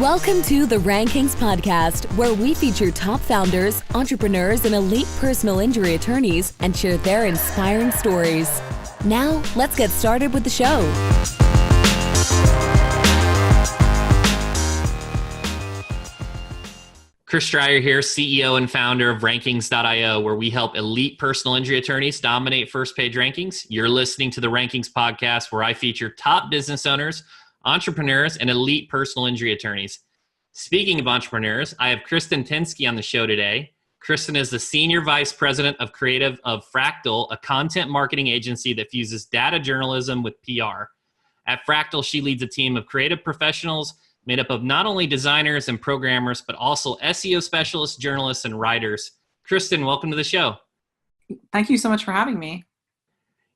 Welcome to the Rankings Podcast, where we feature top founders, entrepreneurs, and elite personal injury attorneys and share their inspiring stories. Now, let's get started with the show. Chris Stryer here, CEO and founder of Rankings.io, where we help elite personal injury attorneys dominate first-page rankings. You're listening to the Rankings Podcast, where I feature top business owners, entrepreneurs, and elite personal injury attorneys. Speaking of entrepreneurs, I have Kristin Tynski on the show today. Kristin is the Senior Vice President of Creative of Fractl, a content marketing agency that fuses data journalism with PR. At Fractl, she leads a team of creative professionals made up of not only designers and programmers, but also SEO specialists, journalists, and writers. Kristin, welcome to the show. Thank you so much for having me.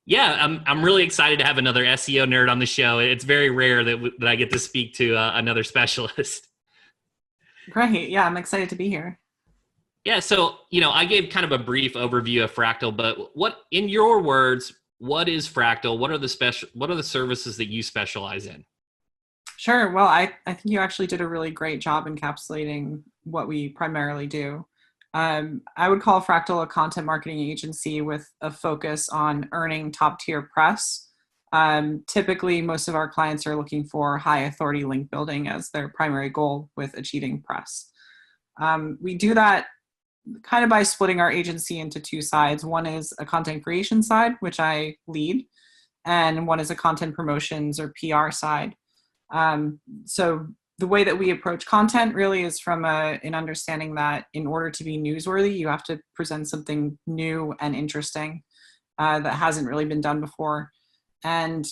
Yeah, I'm really excited to have another SEO nerd on the show. It's very rare that I get to speak to another specialist. Great. Yeah, I'm excited to be here. Yeah, so, I gave kind of a brief overview of Fractl, but what, in your words, what is Fractl? What are the services that you specialize in? Sure. Well, I think you actually did a really great job encapsulating what we primarily do. I would call Fractl a content marketing agency with a focus on earning top-tier press. Typically, most of our clients are looking for high-authority link building as their primary goal with achieving press. We do that kind of by splitting our agency into two sides. One is a content creation side, which I lead, and one is a content promotions or PR side. So the way that we approach content really is from an understanding that in order to be newsworthy, you have to present something new and interesting that hasn't really been done before. And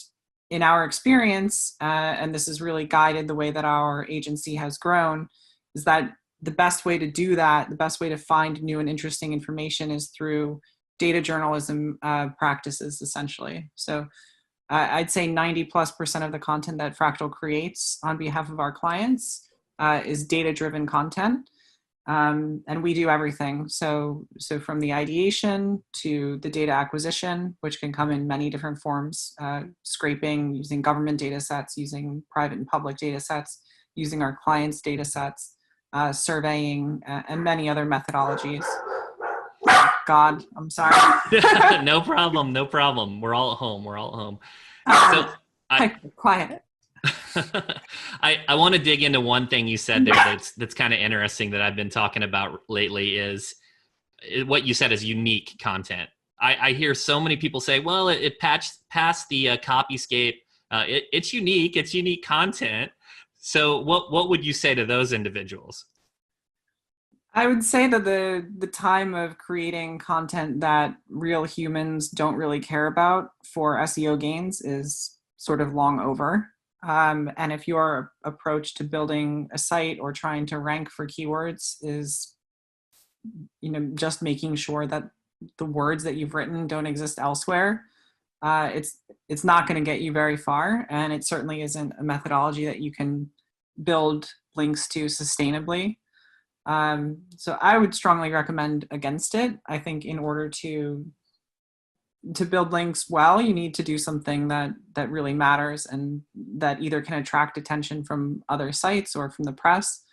in our experience, and this has really guided the way that our agency has grown, is that the best way to do that, the best way to find new and interesting information is through data journalism practices, essentially. So I'd say 90+% of the content that Fractl creates on behalf of our clients is data-driven content, and we do everything. So from the ideation to the data acquisition, which can come in many different forms, scraping, using government data sets, using private and public data sets, using our clients' data sets, surveying, and many other methodologies. God, I'm sorry. No problem. We're all at home. So quiet. I want to dig into one thing you said there that's kind of interesting that I've been talking about lately is what you said is unique content. I hear so many people say, well, it passed the copyscape. It's unique content. So what would you say to those individuals? I would say that the time of creating content that real humans don't really care about for SEO gains is sort of long over. And if your approach to building a site or trying to rank for keywords is, just making sure that the words that you've written don't exist elsewhere, it's not going to get you very far. And it certainly isn't a methodology that you can build links to sustainably. So I would strongly recommend against it. I think in order to build links well, you need to do something that really matters and that either can attract attention from other sites or from the press,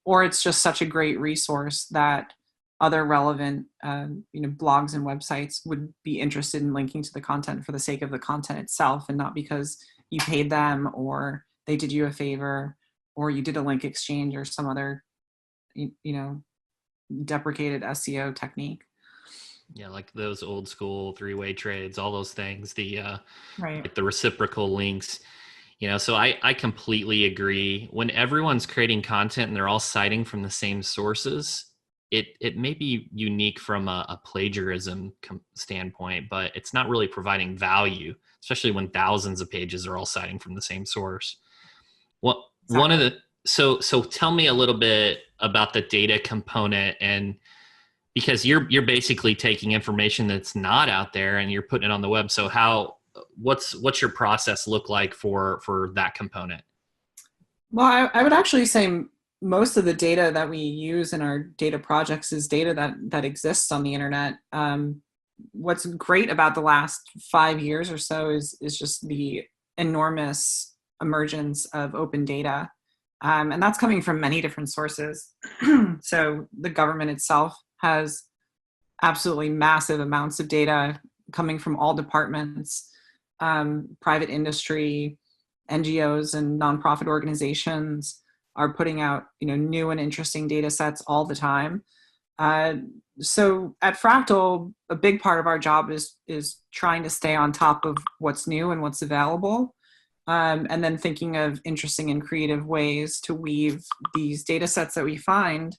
or it's just such a great resource that other relevant blogs and websites would be interested in linking to the content for the sake of the content itself and not because you paid them or they did you a favor or you did a link exchange or some other deprecated SEO technique. Yeah, like those old school three-way trades, all those things, right. Like the reciprocal links, so I completely agree. When everyone's creating content and they're all citing from the same sources, it may be unique from a plagiarism standpoint, but it's not really providing value, especially when thousands of pages are all citing from the same source. So tell me a little bit about the data component, and because you're basically taking information that's not out there and you're putting it on the web. So what's your process look like for that component? Well, I would actually say most of the data that we use in our data projects is data that exists on the internet. What's great about the last 5 years or so is just the enormous emergence of open data And that's coming from many different sources. So the government itself has absolutely massive amounts of data coming from all departments, private industry, NGOs and nonprofit organizations are putting out, new and interesting data sets all the time. So at Fractl, a big part of our job is trying to stay on top of what's new and what's available, and then thinking of interesting and creative ways to weave these data sets that we find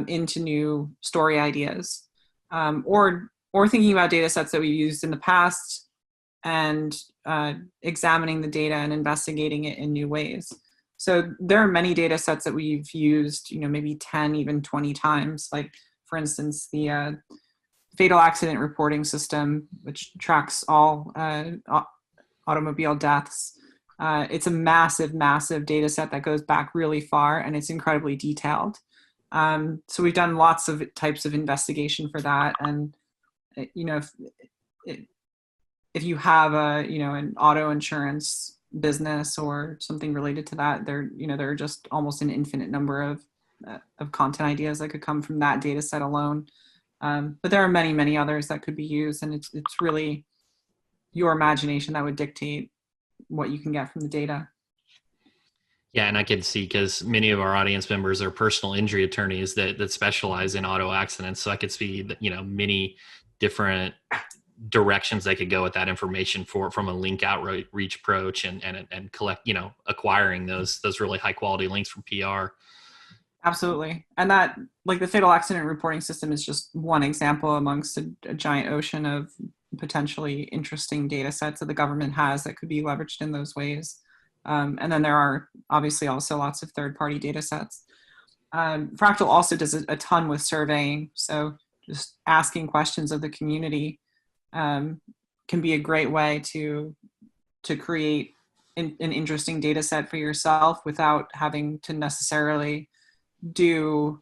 into new story ideas, or thinking about data sets that we've used in the past and examining the data and investigating it in new ways. So there are many data sets that we've used, maybe 10, even 20 times. Like, for instance, the fatal accident reporting system, which tracks all automobile deaths. It's a massive, massive data set that goes back really far, and it's incredibly detailed. So we've done lots of types of investigation for that. And, if you have an auto insurance business or something related to that, there are just almost an infinite number of content ideas that could come from that data set alone. But there are many, many others that could be used, and it's really your imagination that would dictate what you can get from the data. Yeah, and I can see, because many of our audience members are personal injury attorneys that specialize in auto accidents. So I could see that, many different directions they could go with that information from a link outreach approach and collect, acquiring those really high quality links from PR. Absolutely. And that, like, the fatal accident reporting system is just one example amongst a giant ocean of potentially interesting data sets that the government has that could be leveraged in those ways. And then there are obviously also lots of third-party data sets. Fractl also does a ton with surveying. So just asking questions of the community can be a great way to create an interesting data set for yourself without having to necessarily do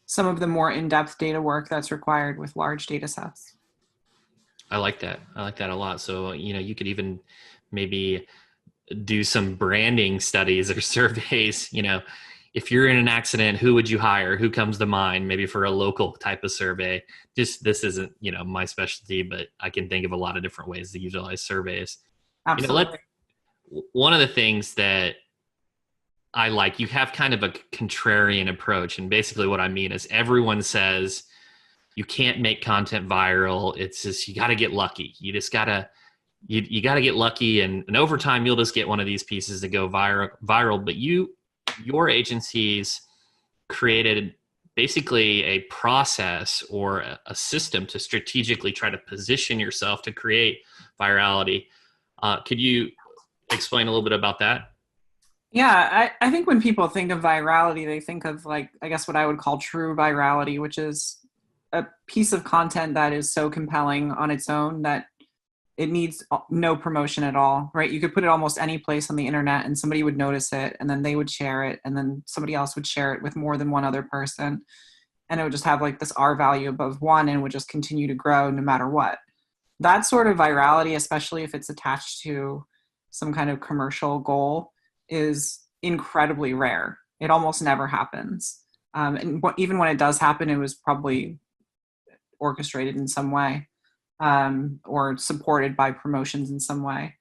some of the more in-depth data work that's required with large data sets. I like that. I like that a lot. So, you could even maybe do some branding studies or surveys. If you're in an accident, who would you hire? Who comes to mind? Maybe for a local type of survey. Just, this isn't, my specialty, but I can think of a lot of different ways to utilize surveys. Absolutely. One of the things that I like, you have kind of a contrarian approach. And basically what I mean is, everyone says you can't make content viral. It's just, you got to get lucky. You just got to, you got to get lucky. And over time, you'll just get one of these pieces to go viral. But your agencies created basically a process or a system to strategically try to position yourself to create virality. Could you explain a little bit about that? Yeah, I think when people think of virality, they think of, like, I guess what I would call true virality, which is a piece of content that is so compelling on its own that it needs no promotion at all, right? You could put it almost any place on the internet and somebody would notice it, and then they would share it, and then somebody else would share it with more than one other person. And it would just have, like, this R value above one and would just continue to grow no matter what. That sort of virality, especially if it's attached to some kind of commercial goal, is incredibly rare. It almost never happens. And even when it does happen, it was probably orchestrated in some way, or supported by promotions in some way.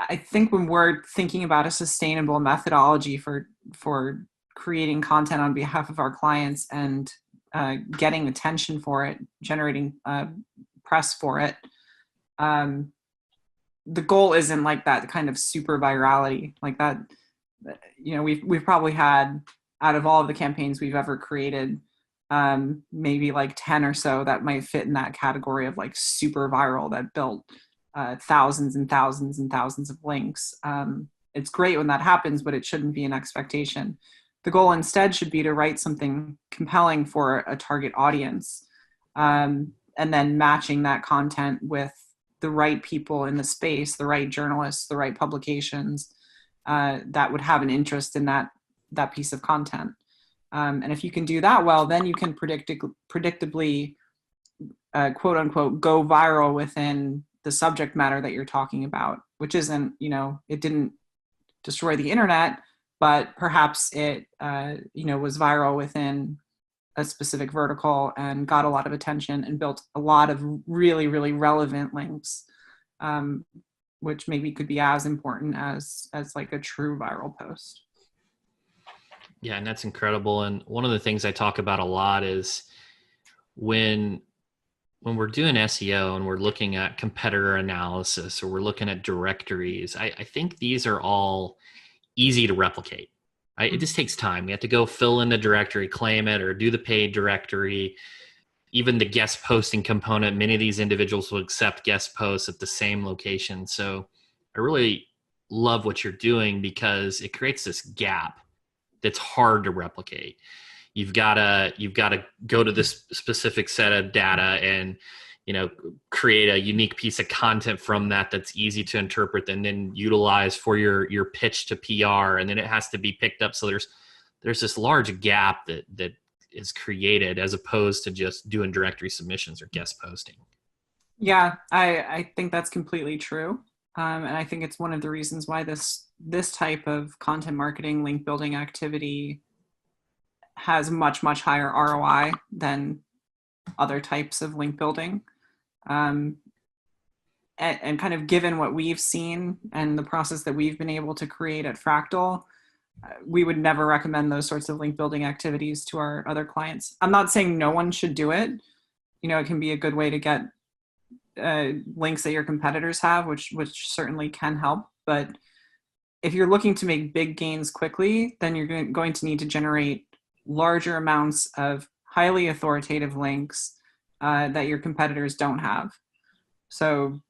I think when we're thinking about a sustainable methodology for creating content on behalf of our clients and getting attention for it, generating press for it, the goal isn't like that kind of super virality like that. We've probably had, out of all of the campaigns we've ever created, maybe like 10 or so that might fit in that category of, like, super viral, that built thousands and thousands and thousands of links. It's great when that happens, but it shouldn't be an expectation. The goal instead should be to write something compelling for a target audience, and then matching that content with the right people in the space, the right journalists, the right publications that would have an interest in that piece of content. And if you can do that well, then you can predictably, quote unquote, go viral within the subject matter that you're talking about, which isn't, it didn't destroy the internet, but perhaps it, was viral within a specific vertical and got a lot of attention and built a lot of really, really relevant links, which maybe could be as important as like a true viral post. Yeah, and that's incredible. And one of the things I talk about a lot is when we're doing SEO and we're looking at competitor analysis or we're looking at directories, I think these are all easy to replicate. Right? It just takes time. We have to go fill in the directory, claim it, or do the paid directory. Even the guest posting component, many of these individuals will accept guest posts at the same location. So I really love what you're doing because it creates this gap that's hard to replicate. You've got to go to this specific set of data and create a unique piece of content from that that's easy to interpret and then utilize for your pitch to PR, and then it has to be picked up. So there's this large gap that is created as opposed to just doing directory submissions or guest posting. Yeah, I think that's completely true. And I think it's one of the reasons why this type of content marketing link building activity has much, much higher ROI than other types of link building. And kind of given what we've seen and the process that we've been able to create at Fractl, we would never recommend those sorts of link building activities to our other clients. I'm not saying no one should do it. It can be a good way to get links that your competitors have, which certainly can help. But if you're looking to make big gains quickly, then you're going to need to generate larger amounts of highly authoritative links that your competitors don't have. So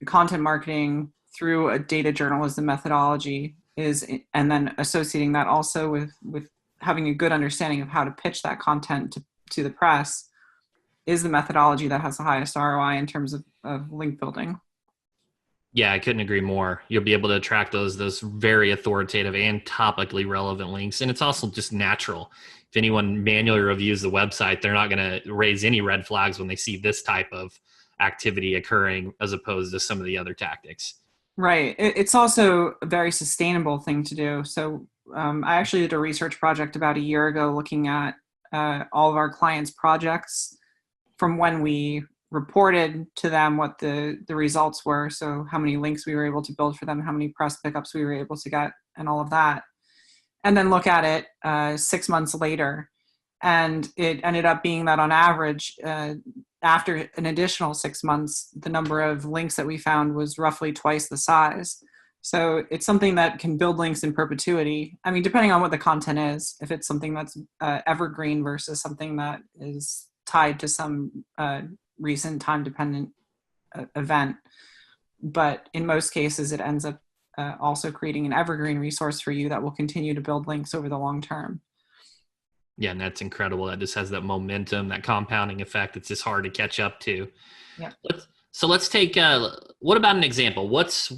content marketing through a data journalism methodology and then associating that also with having a good understanding of how to pitch that content to the press is the methodology that has the highest ROI in terms of link building. Yeah, I couldn't agree more. You'll be able to attract those very authoritative and topically relevant links. And it's also just natural. If anyone manually reviews the website, they're not going to raise any red flags when they see this type of activity occurring as opposed to some of the other tactics. Right. It's also a very sustainable thing to do. So I actually did a research project about a year ago looking at all of our clients' projects from when we reported to them what the results were. So how many links we were able to build for them, how many press pickups we were able to get, and all of that. And then look at it 6 months later. And it ended up being that on average, after an additional 6 months, the number of links that we found was roughly twice the size. So it's something that can build links in perpetuity. I mean, depending on what the content is, if it's something that's evergreen versus something that is tied to some recent time-dependent event. But in most cases, it ends up also creating an evergreen resource for you that will continue to build links over the long term. Yeah, and that's incredible. That just has that momentum, that compounding effect. It's just hard to catch up to. Yeah. Let's take. What about an example? What's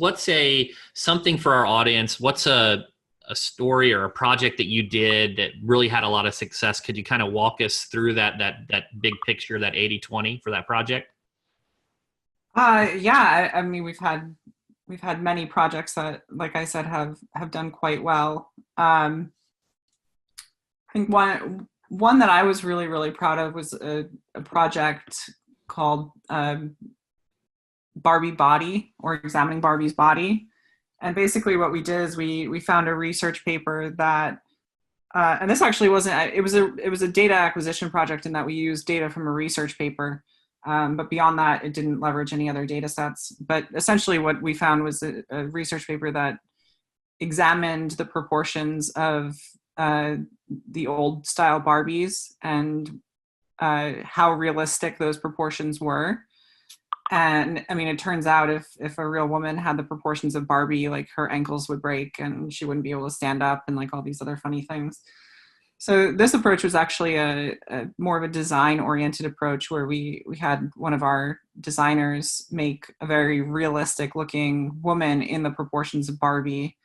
something for our audience? What's a story or a project that you did that really had a lot of success? Could you kind of walk us through that big picture, that 80-20 for that project? Yeah. I mean, we've had many projects that, like I said, have done quite well. I think one that I was really, really proud of was a project called Barbie Body, or Examining Barbie's Body. And basically what we did is we found a research paper that, and this actually wasn't, it was a data acquisition project in that we used data from a research paper. But beyond that, it didn't leverage any other data sets. But essentially what we found was a research paper that examined the proportions of the old style Barbies and how realistic those proportions were. And I mean, it turns out if a real woman had the proportions of Barbie, like her ankles would break and she wouldn't be able to stand up and like all these other funny things. So this approach was actually a more of a design oriented approach where we had one of our designers make a very realistic looking woman in the proportions of Barbie,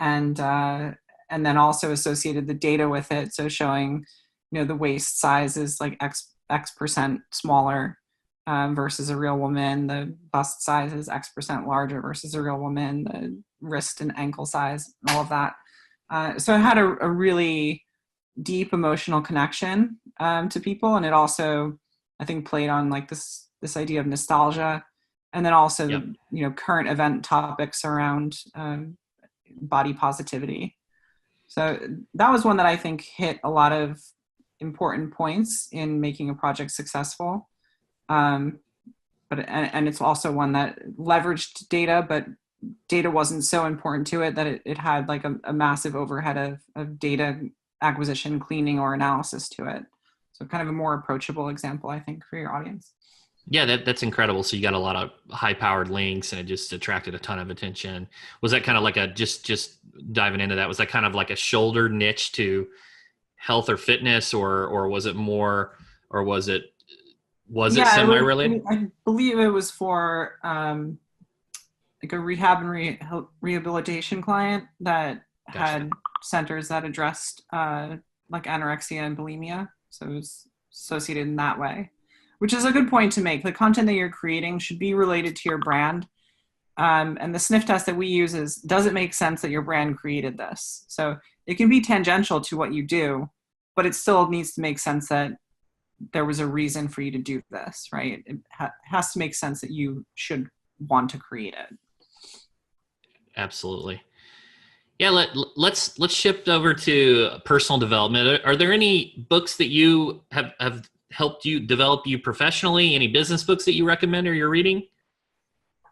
and then also associated the data with it. So showing, the waist size is like X percent smaller versus a real woman. The bust size is X percent larger versus a real woman. The wrist and ankle size and all of that. So it had a really deep emotional connection to people, and it also, I think, played on like this idea of nostalgia, and then also Yep. current event topics around body positivity. So that was one that I think hit a lot of important points in making a project successful. But it's also one that leveraged data, but data wasn't so important to it that it had like a massive overhead of data acquisition, cleaning, or analysis to it. So kind of a more approachable example, I think, for your audience. Yeah, that's incredible. So you got a lot of high-powered links, and it just attracted a ton of attention. Was that kind of like a just diving into that? Was that kind of like a shoulder niche to health or fitness, or was it more, or was it semi-related? I believe it was for like a rehab and rehabilitation client that Gotcha. had centers that addressed like anorexia and bulimia. So it was associated in that way, which is a good point to make. The content that you're creating should be related to your brand. And the sniff test that we use is, does it make sense that your brand created this? So it can be tangential to what you do, but it still needs to make sense that there was a reason for you to do this, right? It has to make sense that you should want to create it. Absolutely. Yeah, let's shift over to personal development. Are there any books that you have helped you develop you professionally? Any business books that you recommend or you're reading?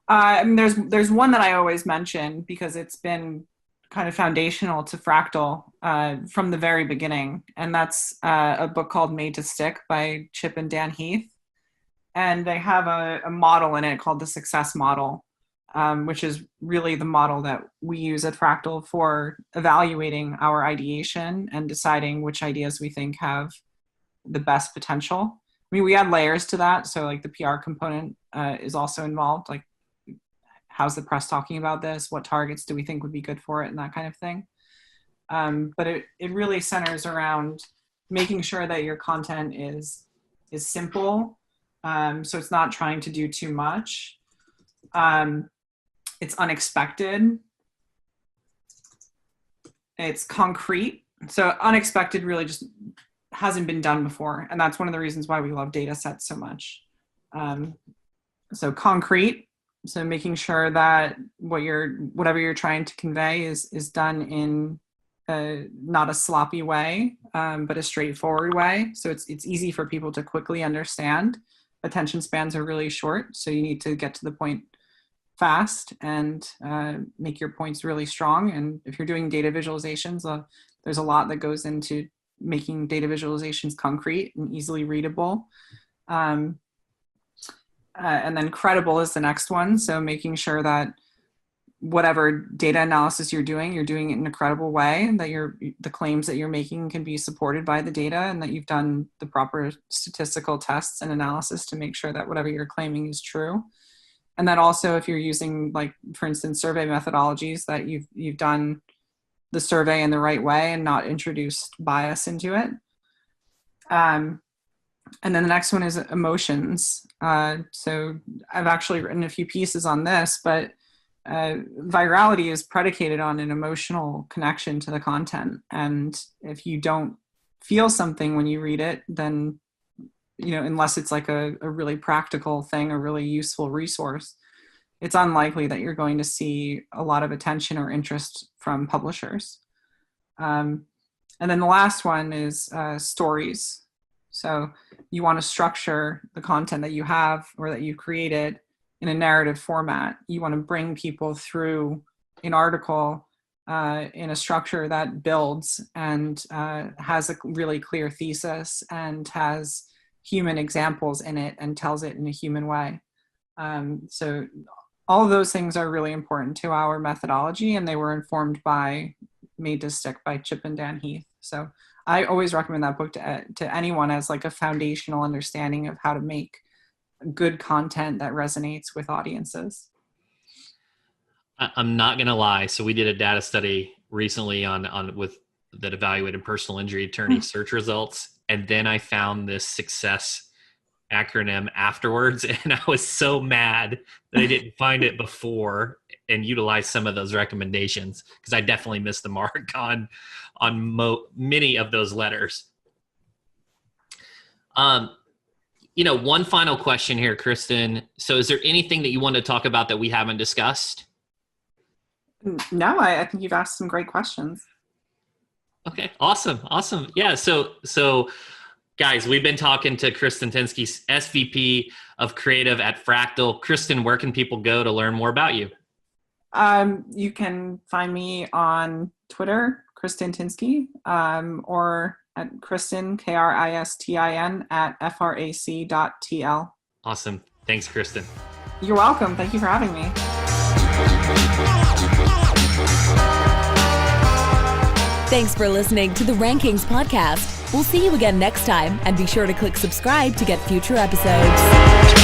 I mean, there's one that I always mention because it's been kind of foundational to Fractl from the very beginning, and that's a book called Made to Stick by Chip and Dan Heath. And they have a model in it called the success model, which is really the model that we use at Fractl for evaluating our ideation and deciding which ideas we think have the best potential. I mean, we add layers to that. So like the PR component is also involved. Like, how's the press talking about this? What targets do we think would be good for it? And that kind of thing. But it really centers around making sure that your content is simple. So it's not trying to do too much. It's unexpected. It's concrete. So unexpected really just hasn't been done before. And that's one of the reasons why we love data sets so much. So concrete. So making sure that whatever you're trying to convey is done in not a sloppy way, but a straightforward way. So it's easy for people to quickly understand. Attention spans are really short, so you need to get to the point fast and make your points really strong. And if you're doing data visualizations, there's a lot that goes into making data visualizations concrete and easily readable. And then credible is the next one. So making sure that whatever data analysis you're doing it in a credible way, that the claims that you're making can be supported by the data, and that you've done the proper statistical tests and analysis to make sure that whatever you're claiming is true. And that also, if you're using, like, for instance, survey methodologies, that you've done the survey in the right way and not introduced bias into it. And then the next one is emotions. So I've actually written a few pieces on this, but virality is predicated on an emotional connection to the content. And if you don't feel something when you read it, then, unless it's like a really practical thing, a really useful resource, it's unlikely that you're going to see a lot of attention or interest from publishers. And then the last one is stories. So you want to structure the content that you have or that you've created in a narrative format. You want to bring people through an article in a structure that builds and has a really clear thesis and has human examples in it and tells it in a human way. So all of those things are really important to our methodology, and they were informed by Made to Stick by Chip and Dan Heath. So I always recommend that book to anyone as like a foundational understanding of how to make good content that resonates with audiences. I'm not going to lie. So we did a data study recently that evaluated personal injury attorney search results. And then I found this success acronym afterwards. And I was so mad that I didn't find it before. and utilize some of those recommendations, because I definitely missed the mark on many of those letters. One final question here, Kristin. So is there anything that you want to talk about that we haven't discussed? No, I think you've asked some great questions. Okay, awesome. Yeah, so guys, we've been talking to Kristin Tynski, SVP of Creative at Fractl. Kristin, where can people go to learn more about you? You can find me on Twitter, Kristin Tynski, or at Kristin, Kristin, at frac.tl. Awesome. Thanks, Kristin. You're welcome. Thank you for having me. Thanks for listening to the Rankings Podcast. We'll see you again next time, and be sure to click subscribe to get future episodes.